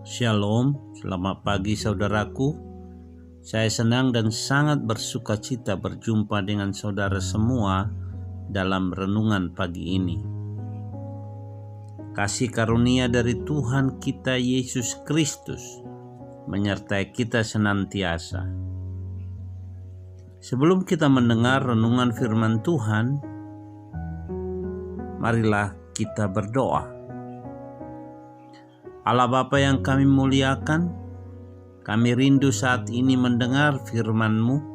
Shalom, selamat pagi saudaraku. Saya senang dan sangat bersuka cita berjumpa dengan saudara semua dalam renungan pagi ini. Kasih karunia dari Tuhan kita Yesus Kristus menyertai kita senantiasa. Sebelum kita mendengar renungan firman Tuhan, marilah kita berdoa. Allah Bapa yang kami muliakan, kami rindu saat ini mendengar firman-Mu.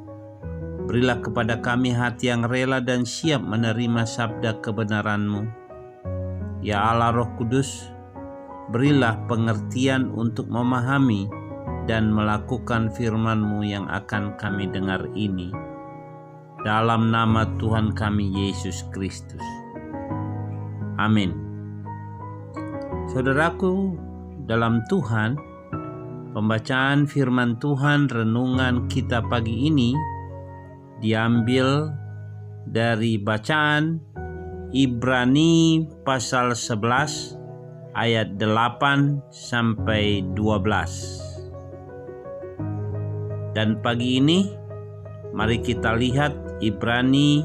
Berilah kepada kami hati yang rela dan siap menerima sabda kebenaran-Mu. Ya Allah Roh Kudus, berilah pengertian untuk memahami dan melakukan firman-Mu yang akan kami dengar ini. Dalam nama Tuhan kami Yesus Kristus. Amin. Saudaraku, dalam Tuhan, pembacaan firman Tuhan renungan kita pagi ini diambil dari bacaan Ibrani pasal 11 ayat 8 sampai 12. Dan pagi ini mari kita lihat Ibrani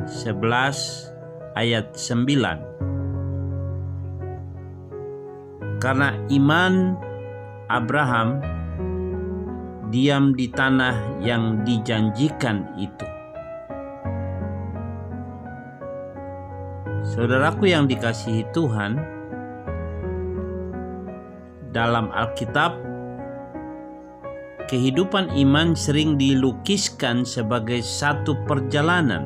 11 ayat 9. Karena iman Abraham diam di tanah yang dijanjikan itu. Saudaraku yang dikasihi Tuhan, dalam Alkitab, kehidupan iman sering dilukiskan sebagai satu perjalanan.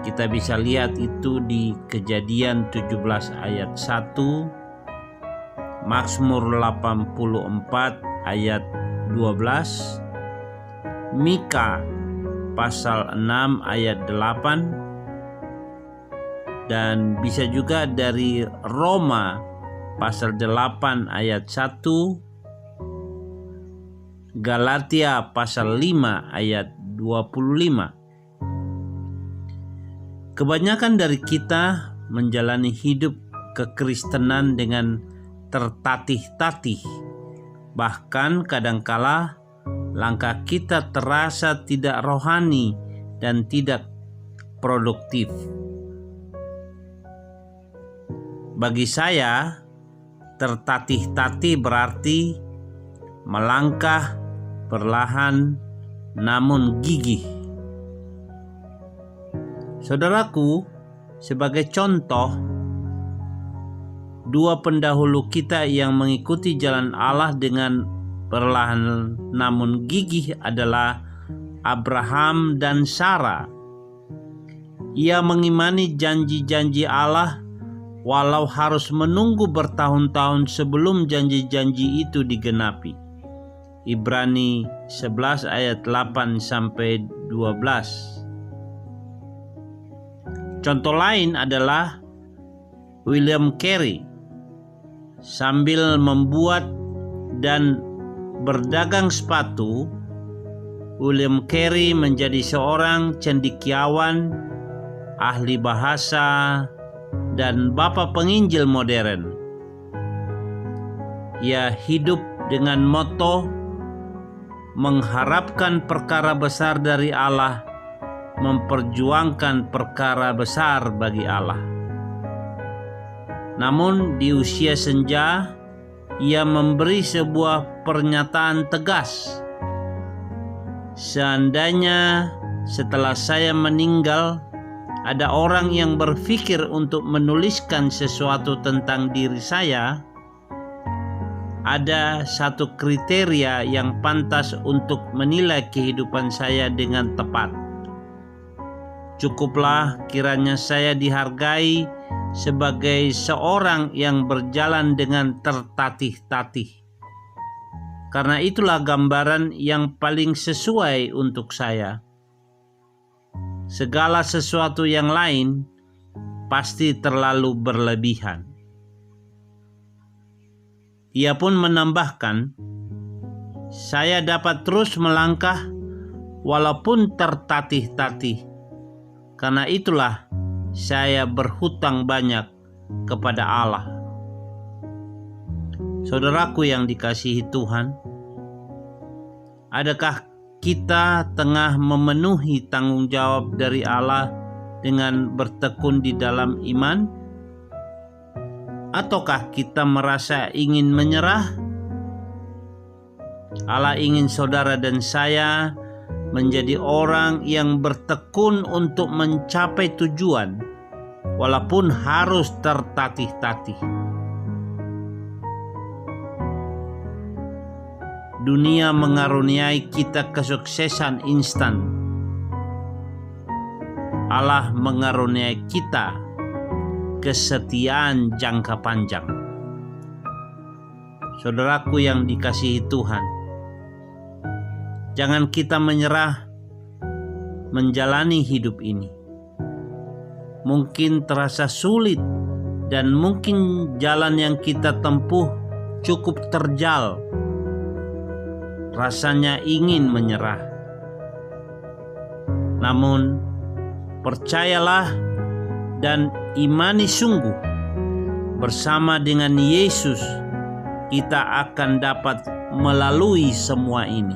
Kita bisa lihat itu di Kejadian 17 ayat 1, Mazmur 84 ayat 12, Mika pasal 6 ayat 8, dan bisa juga dari Roma pasal 8 ayat 1, Galatia pasal 5 ayat 25. Kebanyakan dari kita menjalani hidup kekristenan dengan tertatih-tatih, bahkan kadangkala langkah kita terasa tidak rohani dan tidak produktif. Bagi saya, tertatih-tatih berarti melangkah perlahan namun gigih. Saudaraku, sebagai contoh, dua pendahulu kita yang mengikuti jalan Allah dengan perlahan namun gigih adalah Abraham dan Sarah. Ia mengimani janji-janji Allah walau harus menunggu bertahun-tahun sebelum janji-janji itu digenapi. Ibrani 11 ayat 8 sampai 12. Contoh lain adalah William Carey. Sambil membuat dan berdagang sepatu, William Carey menjadi seorang cendekiawan, ahli bahasa, dan bapa penginjil modern. Ia hidup dengan moto mengharapkan perkara besar dari Allah, memperjuangkan perkara besar bagi Allah. Namun di usia senja, ia memberi sebuah pernyataan tegas. Seandainya setelah saya meninggal, ada orang yang berpikir untuk menuliskan sesuatu tentang diri saya, ada satu kriteria yang pantas untuk menilai kehidupan saya dengan tepat. Cukuplah kiranya saya dihargai sebagai seorang yang berjalan dengan tertatih-tatih. Karena itulah gambaran yang paling sesuai untuk saya. Segala sesuatu yang lain pasti terlalu berlebihan. Ia pun menambahkan, saya dapat terus melangkah walaupun tertatih-tatih. Karena itulah saya berhutang banyak kepada Allah. Saudaraku yang dikasihi Tuhan, adakah kita tengah memenuhi tanggung jawab dari Allah dengan bertekun di dalam iman? Ataukah kita merasa ingin menyerah? Allah ingin saudara dan saya menjadi orang yang bertekun untuk mencapai tujuan, walaupun harus tertatih-tatih. Dunia mengaruniai kita kesuksesan instan. Allah mengaruniai kita kesetiaan jangka panjang. Saudaraku yang dikasihi Tuhan, jangan kita menyerah menjalani hidup ini. Mungkin terasa sulit dan mungkin jalan yang kita tempuh cukup terjal. Rasanya ingin menyerah. Namun, percayalah dan imani sungguh, bersama dengan Yesus kita akan dapat melalui semua ini.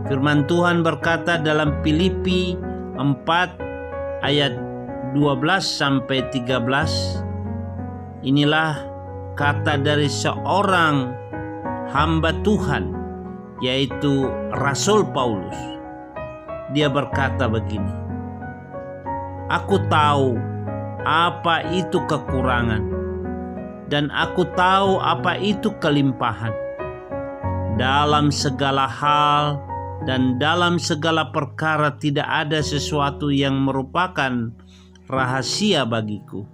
Firman Tuhan berkata dalam Filipi 4 ayat 12-13, inilah kata dari seorang hamba Tuhan, yaitu Rasul Paulus. Dia berkata begini, aku tahu apa itu kekurangan, dan aku tahu apa itu kelimpahan. Dalam segala hal dan dalam segala perkara tidak ada sesuatu yang merupakan rahasia bagiku,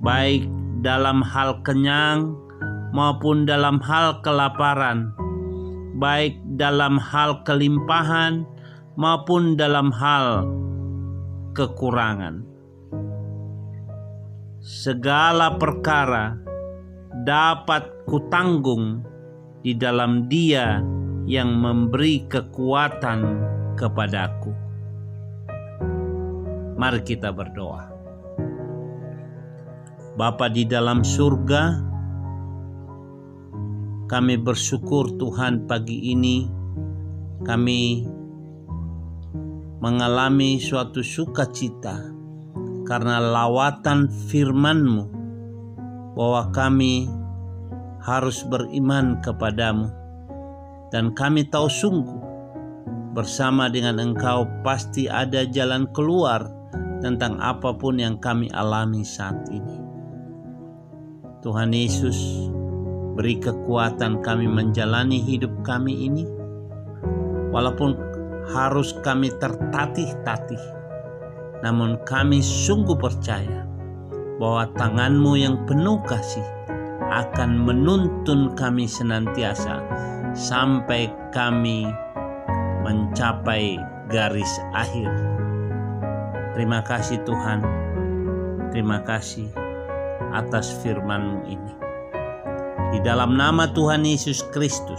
baik dalam hal kenyang maupun dalam hal kelaparan, baik dalam hal kelimpahan maupun dalam hal kekurangan. Segala perkara dapat kutanggung di dalam Dia yang memberi kekuatan kepadaku. Mari kita berdoa. Bapa di dalam surga, kami bersyukur Tuhan pagi ini kami mengalami suatu sukacita karena lawatan firman-Mu bahwa kami harus beriman kepadamu, dan kami tahu sungguh bersama dengan Engkau pasti ada jalan keluar tentang apapun yang kami alami saat ini. Tuhan Yesus, beri kekuatan kami menjalani hidup kami ini, walaupun harus kami tertatih-tatih, namun kami sungguh percaya bahwa tangan-Mu yang penuh kasih akan menuntun kami senantiasa sampai kami mencapai garis akhir. Terima kasih Tuhan, terima kasih atas firman-Mu ini. Di dalam nama Tuhan Yesus Kristus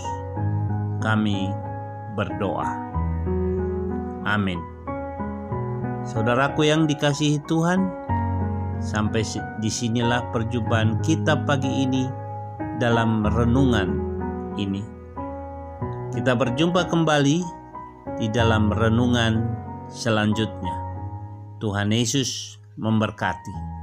kami berdoa. Amin. Saudaraku yang dikasihi Tuhan, sampai disinilah perjumpaan kita pagi ini dalam renungan ini. Kita berjumpa kembali di dalam renungan selanjutnya. Tuhan Yesus memberkati.